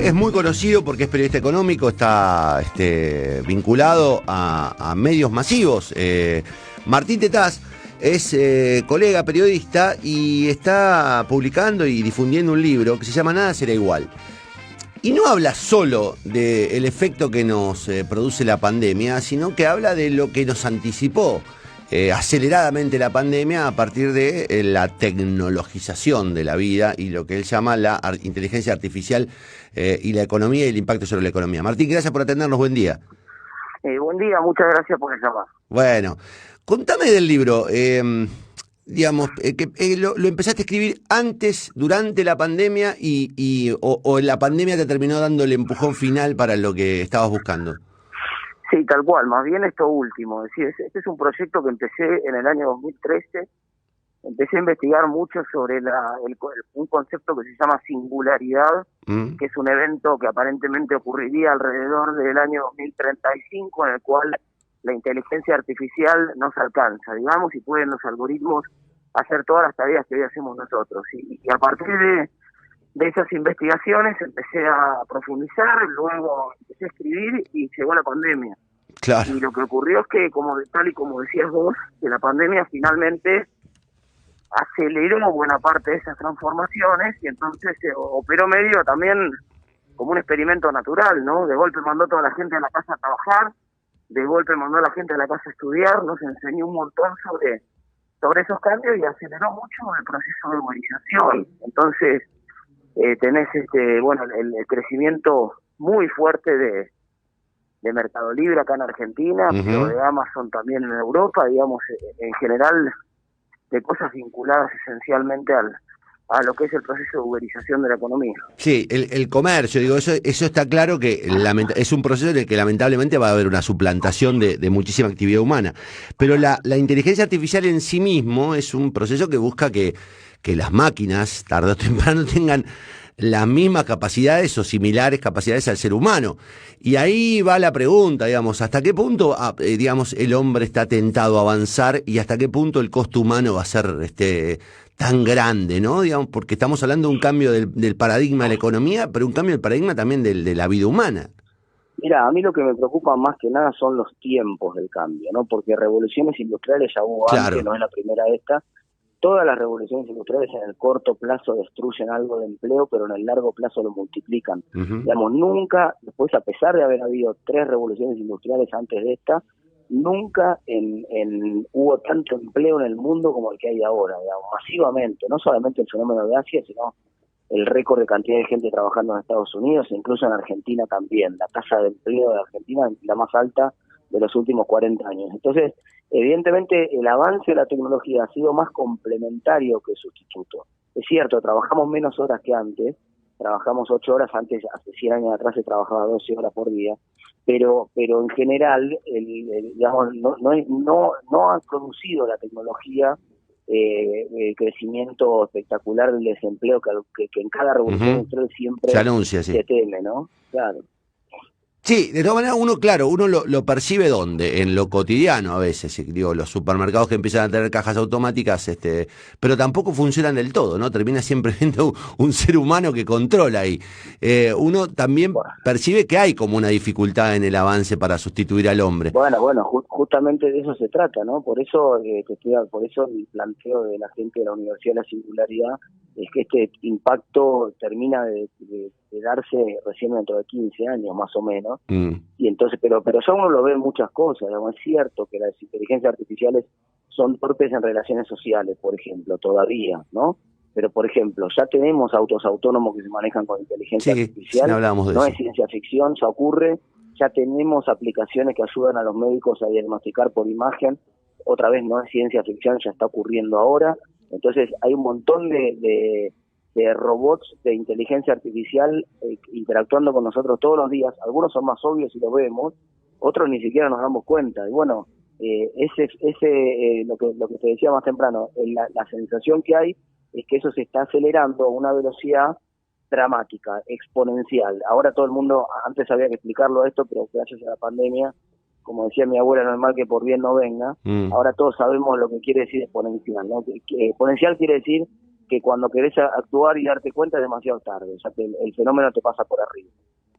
Es muy conocido porque es periodista económico, está vinculado a medios masivos. Martín Tetaz es colega periodista y está publicando y difundiendo un libro que se llama Nada será igual. Y no habla solo del efecto que nos produce la pandemia, sino que habla de lo que nos anticipó aceleradamente la pandemia a partir de la tecnologización de la vida y lo que él llama la inteligencia artificial y la economía y el impacto sobre la economía. Martín, gracias por atendernos, buen día. Buen día, muchas gracias por el llamado. Bueno, contame del libro. Lo empezaste a escribir antes, durante la pandemia o la pandemia te terminó dando el empujón final para lo que estabas buscando. Sí, tal cual, más bien esto último. Es decir, este es un proyecto que empecé en el año 2013. Empecé a investigar mucho sobre un concepto que se llama singularidad, que es un evento que aparentemente ocurriría alrededor del año 2035, en el cual la inteligencia artificial nos alcanza, digamos, y pueden los algoritmos hacer todas las tareas que hoy hacemos nosotros. Y a partir de esas investigaciones empecé a profundizar, luego empecé a escribir y llegó la pandemia. Claro. Y lo que ocurrió es que, tal y como decías vos, que la pandemia finalmente aceleró buena parte de esas transformaciones y entonces operó medio también como un experimento natural, ¿no? De golpe mandó a toda la gente a la casa a trabajar, de golpe mandó a la gente a la casa a estudiar, nos enseñó un montón sobre esos cambios y aceleró mucho el proceso de urbanización. Entonces, tenés el crecimiento muy fuerte de Mercado Libre acá en Argentina, pero de Amazon también en Europa, digamos, en general, de cosas vinculadas esencialmente a lo que es el proceso de uberización de la economía. Sí, el comercio, digo, eso está claro que es un proceso en el que lamentablemente va a haber una suplantación de muchísima actividad humana. Pero la inteligencia artificial en sí mismo es un proceso que busca que las máquinas, tarde o temprano, tengan las mismas capacidades o similares capacidades al ser humano. Y ahí va la pregunta, digamos, ¿hasta qué punto el hombre está tentado a avanzar y hasta qué punto el costo humano va a ser tan grande, ¿no? Digamos, porque estamos hablando de un cambio del paradigma de la economía, pero un cambio del paradigma también de la vida humana. Mira, a mí lo que me preocupa más que nada son los tiempos del cambio, ¿no? Porque revoluciones industriales ya hubo antes, no es la primera esta. Todas las revoluciones industriales en el corto plazo destruyen algo de empleo, pero en el largo plazo lo multiplican. Digamos, nunca, después a pesar de haber habido 3 revoluciones industriales antes de esta, nunca hubo tanto empleo en el mundo como el que hay ahora, digamos, masivamente, no solamente el fenómeno de Asia, sino el récord de cantidad de gente trabajando en Estados Unidos, e incluso en Argentina también. La tasa de empleo de Argentina es la más alta de los últimos 40 años. Entonces, evidentemente, el avance de la tecnología ha sido más complementario que sustituto. Es cierto, trabajamos menos horas que antes, trabajamos 8 horas, antes, hace 100 años atrás se trabajaba 12 horas por día, pero en general, digamos, no ha producido la tecnología crecimiento espectacular del desempleo que en cada revolución industrial siempre se anuncia, sí. Se teme, ¿no? Claro. Sí, de todas maneras uno lo percibe ¿dónde? En lo cotidiano a veces, digo, los supermercados que empiezan a tener cajas automáticas, pero tampoco funcionan del todo, ¿no? Termina siempre viendo un ser humano que controla ahí. Uno también percibe que hay como una dificultad en el avance para sustituir al hombre. Bueno, justamente de eso se trata, ¿no? Por eso por eso el planteo de la gente de la Universidad de la Singularidad es que este impacto termina de darse recién dentro de 15 años más o menos. Y entonces, pero ya uno lo ve en muchas cosas, digamos. Es cierto que las inteligencias artificiales son torpes en relaciones sociales, por ejemplo, todavía, ¿no? Pero, por ejemplo, ya tenemos autos autónomos que se manejan con inteligencia artificial, hablamos de no eso. es ciencia ficción, ya ocurre, ya tenemos aplicaciones que ayudan a los médicos a diagnosticar por imagen, otra vez no es ciencia ficción, ya está ocurriendo ahora. Entonces hay un montón de robots de inteligencia artificial interactuando con nosotros todos los días. Algunos son más obvios y los vemos, otros ni siquiera nos damos cuenta. Y bueno, lo que te decía más temprano, la sensación que hay es que eso se está acelerando a una velocidad dramática, exponencial. Ahora todo el mundo, antes había que explicarlo esto, pero gracias a la pandemia, como decía mi abuela, no es mal que por bien no venga. Ahora todos sabemos lo que quiere decir exponencial, ¿no? Que exponencial quiere decir que cuando querés actuar y darte cuenta es demasiado tarde, o sea que el fenómeno te pasa por arriba.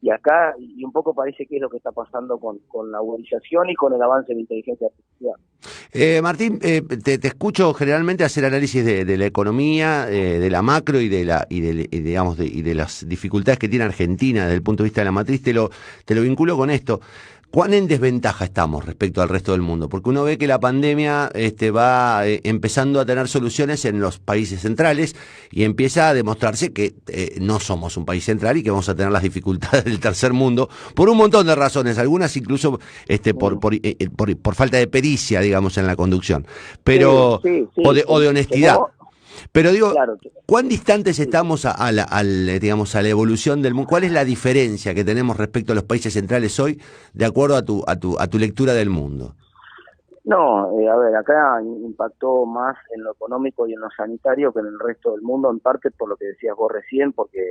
Y acá, y un poco parece que es lo que está pasando con la uberización y con el avance de la inteligencia artificial. Martín, te escucho generalmente hacer análisis de la economía, de la macro y de las dificultades que tiene Argentina desde el punto de vista de la matriz. Te lo vinculo con esto. ¿Cuán en desventaja estamos respecto al resto del mundo? Porque uno ve que la pandemia va empezando a tener soluciones en los países centrales y empieza a demostrarse que no somos un país central y que vamos a tener las dificultades del tercer mundo por un montón de razones, algunas incluso por falta de pericia, digamos, en la conducción, pero sí, o de honestidad. Pero digo, claro, ¿cuán distantes estamos a la evolución del mundo? ¿Cuál es la diferencia que tenemos respecto a los países centrales hoy, de acuerdo a tu lectura del mundo? No, a ver, acá impactó más en lo económico y en lo sanitario que en el resto del mundo, en parte por lo que decías vos recién, porque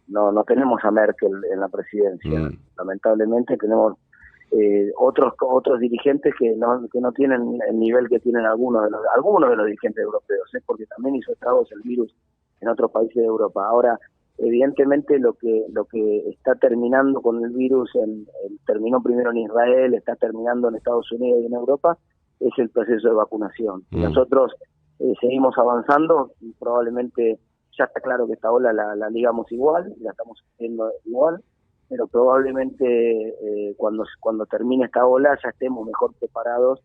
no tenemos a Merkel en la presidencia. Lamentablemente tenemos otros dirigentes que no tienen el nivel que tienen algunos de los dirigentes europeos, porque también hizo estragos el virus en otros países de Europa. Ahora, evidentemente lo que está terminando con el virus terminó primero en Israel, está terminando en Estados Unidos y en Europa, es el proceso de vacunación. Nosotros seguimos avanzando y probablemente ya está claro que esta ola la ligamos igual, la estamos haciendo igual, pero probablemente cuando termine esta ola ya estemos mejor preparados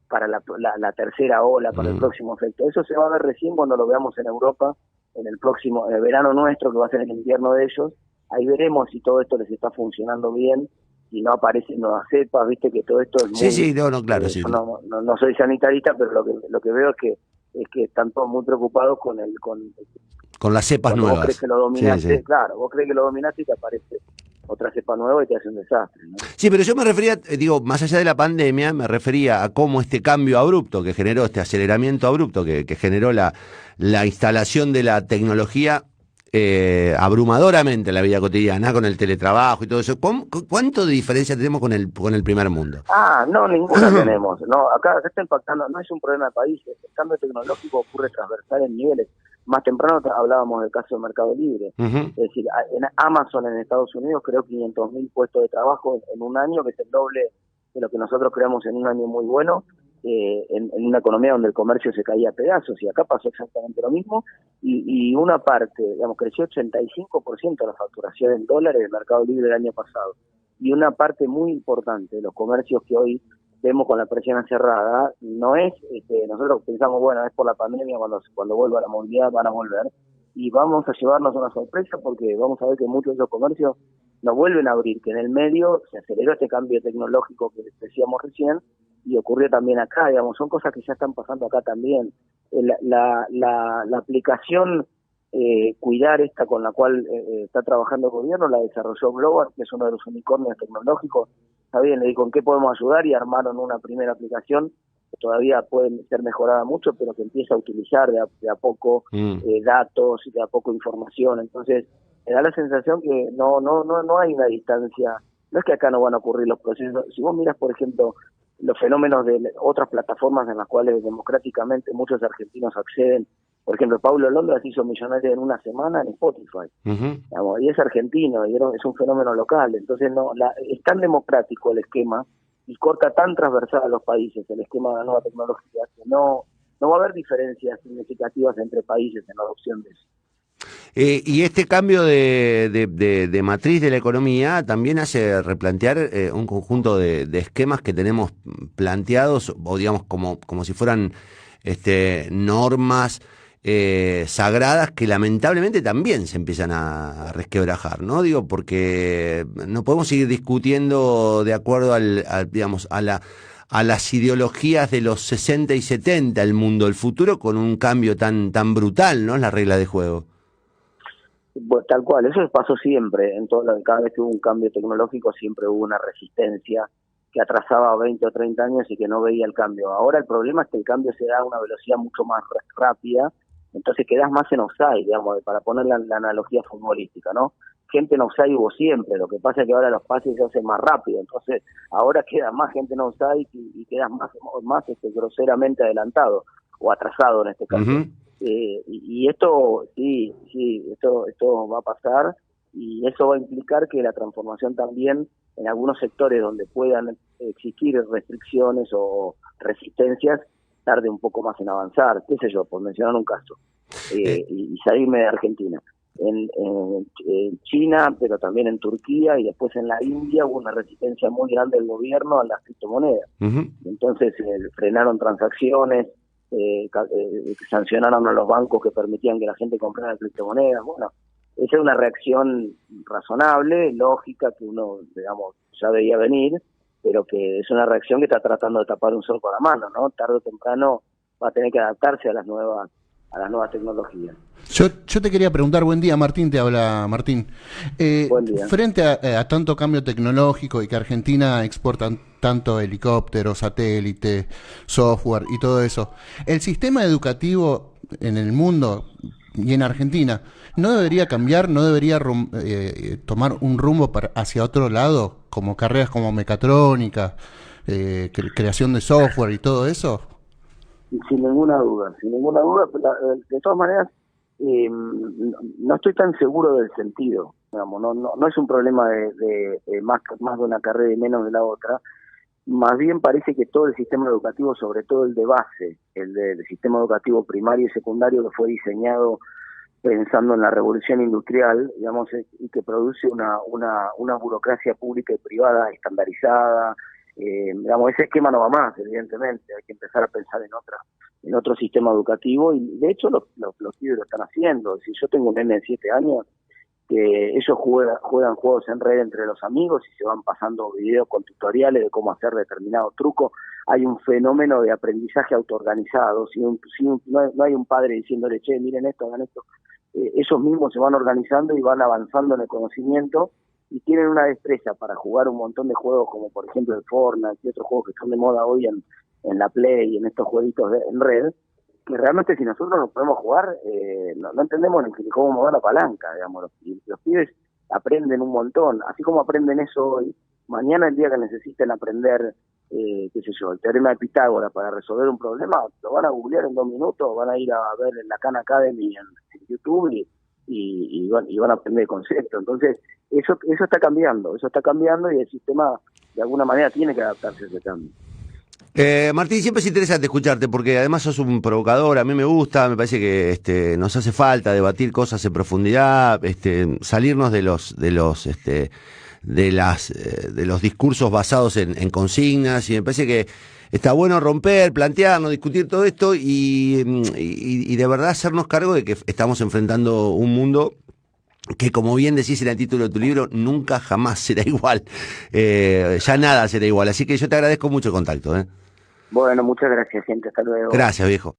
para la tercera ola, para el próximo efecto. Eso se va a ver recién cuando lo veamos en Europa, en el próximo verano nuestro, que va a ser el invierno de ellos. Ahí veremos si todo esto les está funcionando bien, si no aparecen nuevas cepas, viste que todo esto es muy... claro, sí. Yo no soy sanitarista, pero lo que veo es que están todos muy preocupados con las cepas nuevas. Vos crees que lo dominaste, claro, vos crees que lo dominaste y te aparece otra cepa nueva y te hace un desastre, ¿no? Sí, pero yo me refería, más allá de la pandemia, me refería a cómo este cambio abrupto que generó, este aceleramiento abrupto que generó la instalación de la tecnología abrumadoramente en la vida cotidiana, con el teletrabajo y todo eso. ¿Cuánto de diferencia tenemos con el primer mundo? No, ninguna tenemos. No, acá está impactando, no es un problema de países. El cambio tecnológico ocurre transversal en niveles. Más temprano hablábamos del caso de Mercado Libre. Es decir, en Amazon en Estados Unidos creó 500.000 puestos de trabajo en un año, que es el doble de lo que nosotros creamos en un año muy bueno, en una economía donde el comercio se caía a pedazos, y acá pasó exactamente lo mismo, y una parte, digamos, creció 85% la facturación en dólares del Mercado Libre el año pasado, y una parte muy importante de los comercios que hoy vemos con la persiana cerrada, no es, nosotros pensamos, bueno, es por la pandemia, cuando vuelva la movilidad van a volver, y vamos a llevarnos una sorpresa porque vamos a ver que muchos de esos comercios no vuelven a abrir, que en el medio se aceleró este cambio tecnológico que decíamos recién, y ocurrió también acá, digamos, son cosas que ya están pasando acá también. La aplicación Cuidar, esta con la cual está trabajando el gobierno, la desarrolló Global, que es uno de los unicornios tecnológicos. Está bien, le digo, ¿en qué podemos ayudar? Y armaron una primera aplicación que todavía puede ser mejorada mucho, pero que empieza a utilizar de a poco datos, de a poco información. Entonces, me da la sensación que no hay una distancia. No es que acá no van a ocurrir los procesos. Si vos miras, por ejemplo, los fenómenos de otras plataformas en las cuales democráticamente muchos argentinos acceden. Por ejemplo, Paulo Londra se hizo millonario en una semana en Spotify. Digamos, y es argentino, y es un fenómeno local. Entonces es tan democrático el esquema y corta tan transversal a los países el esquema de la nueva tecnología que no va a haber diferencias significativas entre países en la adopción de eso. Y este cambio de matriz de la economía también hace replantear un conjunto de esquemas que tenemos planteados, o digamos como si fueran normas sagradas que lamentablemente también se empiezan a resquebrajar, ¿no? Digo, porque no podemos seguir discutiendo de acuerdo a las ideologías de los 60 y 70 el mundo, el futuro, con un cambio tan brutal, ¿no? Es la regla de juego. Pues, tal cual, eso pasó siempre, cada vez que hubo un cambio tecnológico siempre hubo una resistencia que atrasaba 20 o 30 años y que no veía el cambio. Ahora el problema es que el cambio se da a una velocidad mucho más rápida, entonces quedás más en offside, digamos, para poner la analogía futbolística, ¿no? Gente en offside hubo siempre, lo que pasa es que ahora los pases se hacen más rápido, entonces ahora queda más gente en offside y quedas más groseramente adelantado o atrasado en este caso. Y esto, sí, esto va a pasar, y eso va a implicar que la transformación también en algunos sectores donde puedan existir restricciones o resistencias tarde un poco más en avanzar, qué sé yo, por mencionar un caso, y salirme de Argentina. En China, pero también en Turquía y después en la India hubo una resistencia muy grande del gobierno a las criptomonedas. Entonces frenaron transacciones, sancionaron a los bancos que permitían que la gente comprara criptomonedas. Bueno, esa es una reacción razonable, lógica, que uno, digamos, ya veía venir, pero que es una reacción que está tratando de tapar un sol con la mano, ¿no? Tarde o temprano va a tener que adaptarse a las nuevas tecnologías. Yo te quería preguntar, buen día Martín, te habla Martín. Buen día. Frente a tanto cambio tecnológico y que Argentina exporta tanto helicópteros, satélites, software y todo eso, ¿el sistema educativo en el mundo y en Argentina no debería cambiar, no debería tomar un rumbo hacia otro lado, como carreras como mecatrónica, creación de software y todo eso? Sin ninguna duda. De todas maneras, no estoy tan seguro del sentido, digamos, no es un problema de más de una carrera y menos de la otra. Más bien parece que todo el sistema educativo, sobre todo el de base, el del sistema educativo primario y secundario, que fue diseñado pensando en la revolución industrial, digamos, y que produce una burocracia pública y privada estandarizada. Digamos, ese esquema no va más, evidentemente, hay que empezar a pensar en otro sistema educativo, y de hecho los pibes lo están haciendo. Si yo tengo un nene de 7 años, que ellos juegan juegos en red entre los amigos y se van pasando videos con tutoriales de cómo hacer determinado truco. Hay un fenómeno de aprendizaje autoorganizado, no hay un padre diciéndole, che, miren esto, hagan esto. Ellos mismos se van organizando y van avanzando en el conocimiento, y tienen una destreza para jugar un montón de juegos, como por ejemplo el Fortnite y otros juegos que están de moda hoy en la Play y en estos jueguitos en red, que realmente si nosotros no podemos jugar, no entendemos ni cómo mover la palanca, digamos. Los pibes aprenden un montón, así como aprenden eso hoy, mañana el día que necesiten aprender, qué sé yo, el teorema de Pitágoras para resolver un problema, lo van a googlear en 2 minutos, van a ir a ver en la Khan Academy en YouTube y van a aprender conceptos. Entonces, eso está cambiando, y el sistema de alguna manera tiene que adaptarse a ese cambio. Martín, siempre es interesante escucharte porque además sos un provocador, a mí me gusta, me parece que nos hace falta debatir cosas en profundidad, salirnos de los discursos basados en consignas, y me parece que está bueno romper, plantearnos, discutir todo esto y de verdad hacernos cargo de que estamos enfrentando un mundo que, como bien decís en el título de tu libro, nunca jamás será igual. Ya nada será igual. Así que yo te agradezco mucho el contacto. Bueno, muchas gracias, gente. Hasta luego. Gracias, viejo.